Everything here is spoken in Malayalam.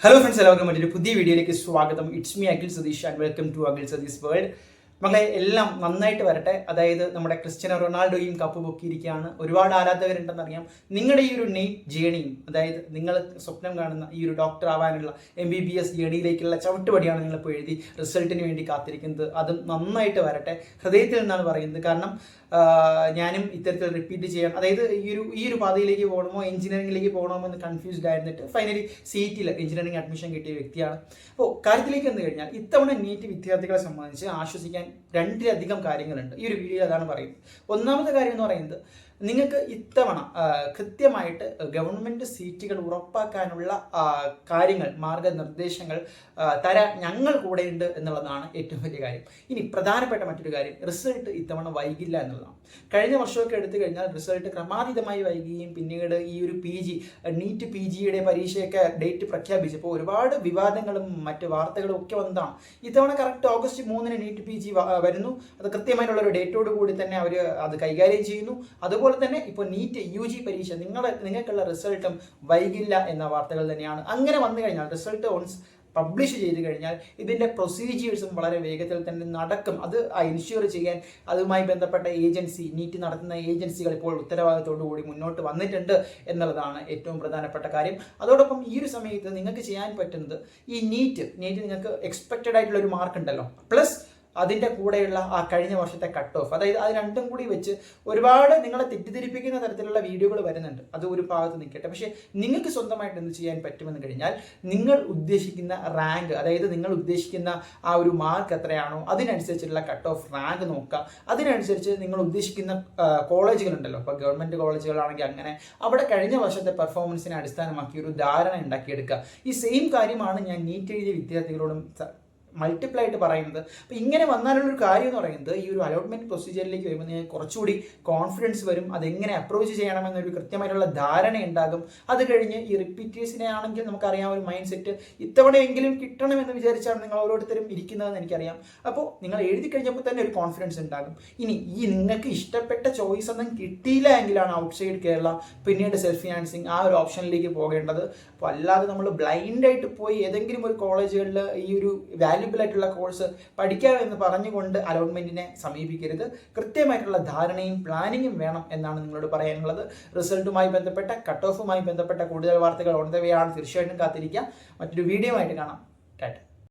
ഹലോ ഫ്രണ്ട്സ്, എല്ലാവർക്കും മറ്റൊരു പുതിയ വീഡിയോയിലേക്ക് സ്വാഗതം. It's me Akhil Satheesh and welcome to Akhil Satheesh world. മകളെ, എല്ലാം നന്നായിട്ട് വരട്ടെ. അതായത് നമ്മുടെ ക്രിസ്ത്യാനോ റൊണാൾഡോയും കപ്പ് പൊക്കിയിരിക്കുകയാണ്. ഒരുപാട് ആരാധകരുണ്ടെന്നറിയാം. നിങ്ങളുടെ ഈ ഒരു നെയ്റ്റ് ജേണിയും, അതായത് നിങ്ങൾ സ്വപ്നം കാണുന്ന ഈ ഒരു ഡോക്ടർ ആവാനുള്ള MBBS ജേണിയിലേക്കുള്ള ചവിട്ടുപടിയാണ് നിങ്ങളിപ്പോൾ എഴുതി റിസൾട്ടിന് വേണ്ടി കാത്തിരിക്കുന്നത്. അതും നന്നായിട്ട് വരട്ടെ, ഹൃദയത്തിൽ നിന്നാണ് പറയുന്നത്. കാരണം ഞാനും ഇത്തരത്തിൽ റിപ്പീറ്റ് ചെയ്യാൻ, അതായത് ഈ ഒരു പാതയിലേക്ക് പോകണമോ എഞ്ചിനീയറിംഗിലേക്ക് പോകണമോ എന്ന് കൺഫ്യൂസ്ഡ് ആയിരുന്നിട്ട് ഫൈനലി CET എഞ്ചിനീയറിംഗ് അഡ്മിഷൻ കിട്ടിയ വ്യക്തിയാണ്. അപ്പോൾ കാര്യത്തിലേക്ക് വന്നു കഴിഞ്ഞാൽ, ഇത്തവണ നീറ്റ് വിദ്യാർത്ഥികളെ സംബന്ധിച്ച് ആശ്വസിക്കാൻ രണ്ടിലധികം കാര്യങ്ങളുണ്ട്. ഈ ഒരു വീഡിയോയിൽ അതാണ് പറയുന്നത്. ഒന്നാമത്തെ കാര്യം എന്ന് പറയുന്നത്, നിങ്ങൾക്ക് ഇത്തവണ കൃത്യമായിട്ട് ഗവൺമെൻറ് സീറ്റുകൾ ഉറപ്പാക്കാനുള്ള കാര്യങ്ങൾ, മാർഗനിർദ്ദേശങ്ങൾ തരാൻ ഞങ്ങൾ കൂടെയുണ്ട് എന്നുള്ളതാണ് ഏറ്റവും വലിയ കാര്യം. ഇനി പ്രധാനപ്പെട്ട മറ്റൊരു കാര്യം, റിസൾട്ട് ഇത്തവണ വൈകില്ല എന്നുള്ളതാണ്. കഴിഞ്ഞ വർഷമൊക്കെ എടുത്തു കഴിഞ്ഞാൽ റിസൾട്ട് ക്രമാതീതമായി വൈകുകയും പിന്നീട് ഈ ഒരു നീറ്റ് PGയുടെ പരീക്ഷയൊക്കെ ഡേറ്റ് പ്രഖ്യാപിച്ചപ്പോൾ ഒരുപാട് വിവാദങ്ങളും മറ്റ് വാർത്തകളും ഒക്കെ വന്നതാണ്. ഇത്തവണ കറക്റ്റ് ഓഗസ്റ്റ് 3 നീറ്റ് PG വരുന്നു. അത് കൃത്യമായിട്ടുള്ള ഒരു ഡേറ്റോട് കൂടി തന്നെ അവർ അത് കൈകാര്യം ചെയ്യുന്നു. അതുപോലെ തന്നെ ഇപ്പോൾ നീറ്റ് UG പരീക്ഷ നിങ്ങൾക്കുള്ള റിസൾട്ടും വൈകില്ല എന്ന വാർത്തകൾ തന്നെയാണ്. അങ്ങനെ വന്നു കഴിഞ്ഞാൽ, റിസൾട്ട് ഓൺസ് പബ്ലിഷ് ചെയ്ത് കഴിഞ്ഞാൽ ഇതിൻ്റെ പ്രൊസീജിയേഴ്സും വളരെ വേഗത്തിൽ തന്നെ നടക്കും. അത് ഇൻഷ്യൂർ ചെയ്യാൻ അതുമായി ബന്ധപ്പെട്ട നീറ്റ് നടത്തുന്ന ഏജൻസികൾ ഇപ്പോൾ ഉത്തരവാദിത്തോടു കൂടി മുന്നോട്ട് വന്നിട്ടുണ്ട് എന്നുള്ളതാണ് ഏറ്റവും പ്രധാനപ്പെട്ട കാര്യം. അതോടൊപ്പം ഈ ഒരു സമയത്ത് നിങ്ങൾക്ക് ചെയ്യാൻ പറ്റുന്നത്, ഈ നീറ്റ് നിങ്ങൾക്ക് എക്സ്പെക്റ്റഡ് ആയിട്ടുള്ള ഒരു മാർക്ക് ഉണ്ടല്ലോ, പ്ലസ് അതിൻ്റെ കൂടെയുള്ള ആ കഴിഞ്ഞ വർഷത്തെ കട്ട് ഓഫ്, അതായത് അത് രണ്ടും കൂടി വെച്ച് ഒരുപാട് നിങ്ങളെ തെറ്റിദ്ധരിപ്പിക്കുന്ന തരത്തിലുള്ള വീഡിയോകൾ വരുന്നുണ്ട്. അത് ഒരു ഭാഗത്ത് നിൽക്കട്ടെ. പക്ഷേ നിങ്ങൾക്ക് സ്വന്തമായിട്ട് എന്ത് ചെയ്യാൻ പറ്റുമെന്ന് കഴിഞ്ഞാൽ, നിങ്ങൾ ഉദ്ദേശിക്കുന്ന റാങ്ക്, അതായത് നിങ്ങൾ ഉദ്ദേശിക്കുന്ന ആ ഒരു മാർക്ക് എത്രയാണോ അതിനനുസരിച്ചുള്ള കട്ട് ഓഫ് റാങ്ക് നോക്കുക. അതിനനുസരിച്ച് നിങ്ങൾ ഉദ്ദേശിക്കുന്ന കോളേജുകളുണ്ടല്ലോ, ഇപ്പോൾ ഗവൺമെൻറ് കോളേജുകളാണെങ്കിൽ അങ്ങനെ അവിടെ കഴിഞ്ഞ വർഷത്തെ പെർഫോമൻസിനെ അടിസ്ഥാനമാക്കി ഒരു ധാരണ ഉണ്ടാക്കിയെടുക്കുക. ഈ സെയിം കാര്യമാണ് ഞാൻ നീറ്റ് എഴുതിയ വിദ്യാർത്ഥികളോടും മൾട്ടിപ്പിൾ ആയിട്ട് പറയുന്നത്. അപ്പോൾ ഇങ്ങനെ വന്നാലുള്ളൊരു കാര്യം എന്ന് പറയുന്നത്, ഈ ഒരു അലോട്ട്മെൻറ്റ് പ്രൊസീജിയറിലേക്ക് വരുമ്പോൾ നിങ്ങൾക്ക് കുറച്ചുകൂടി കോൺഫിഡൻസ് വരും. അതെങ്ങനെ അപ്രോച്ച് ചെയ്യണമെന്നൊരു കൃത്യമായിട്ടുള്ള ധാരണ ഉണ്ടാകും. അത് കഴിഞ്ഞ് ഈ റിപ്പീറ്റേഴ്സിനെ ആണെങ്കിൽ നമുക്കറിയാം, ഒരു മൈൻഡ് സെറ്റ് ഇത്തവണയെങ്കിലും കിട്ടണമെന്ന് വിചാരിച്ചാണ് നിങ്ങൾ ഓരോരുത്തരും ഇരിക്കുന്നതെന്ന് എനിക്കറിയാം. അപ്പോൾ നിങ്ങൾ എഴുതി കഴിഞ്ഞപ്പോൾ തന്നെ ഒരു കോൺഫിഡൻസ് ഉണ്ടാകും. ഇനി ഈ നിങ്ങൾക്ക് ഇഷ്ടപ്പെട്ട ചോയ്സ് ഒന്നും കിട്ടിയില്ല എങ്കിലാണ് ഔട്ട്സൈഡ് കേരള, പിന്നീട് സെൽഫ് ഫിനാൻസിങ് ആ ഒരു ഓപ്ഷനിലേക്ക് പോകേണ്ടത്. അപ്പോൾ അല്ലാതെ നമ്മൾ ബ്ലൈൻഡായിട്ട് പോയി ഏതെങ്കിലും ഒരു കോളേജുകളിൽ ഈ ഒരു വാല്യുബിൾ ആയിട്ടുള്ള കോഴ്സ് പഠിക്കാമെന്ന് പറഞ്ഞുകൊണ്ട് അലോട്ട്മെന്റിനെ സമീപിക്കരുത്. കൃത്യമായിട്ടുള്ള ധാരണയും പ്ലാനിങ്ങും വേണം എന്നാണ് നിങ്ങളോട് പറയാനുള്ളത്. റിസൾട്ടുമായി ബന്ധപ്പെട്ട, കട്ട് ഓഫുമായി ബന്ധപ്പെട്ട കൂടുതൽ വാർത്തകൾ ഓൺ ദ വേ ആണ്. തീർച്ചയായിട്ടും കാത്തിരിക്കാം. മറ്റൊരു വീഡിയോ ആയിട്ട് കാണാം. ടാറ്റ.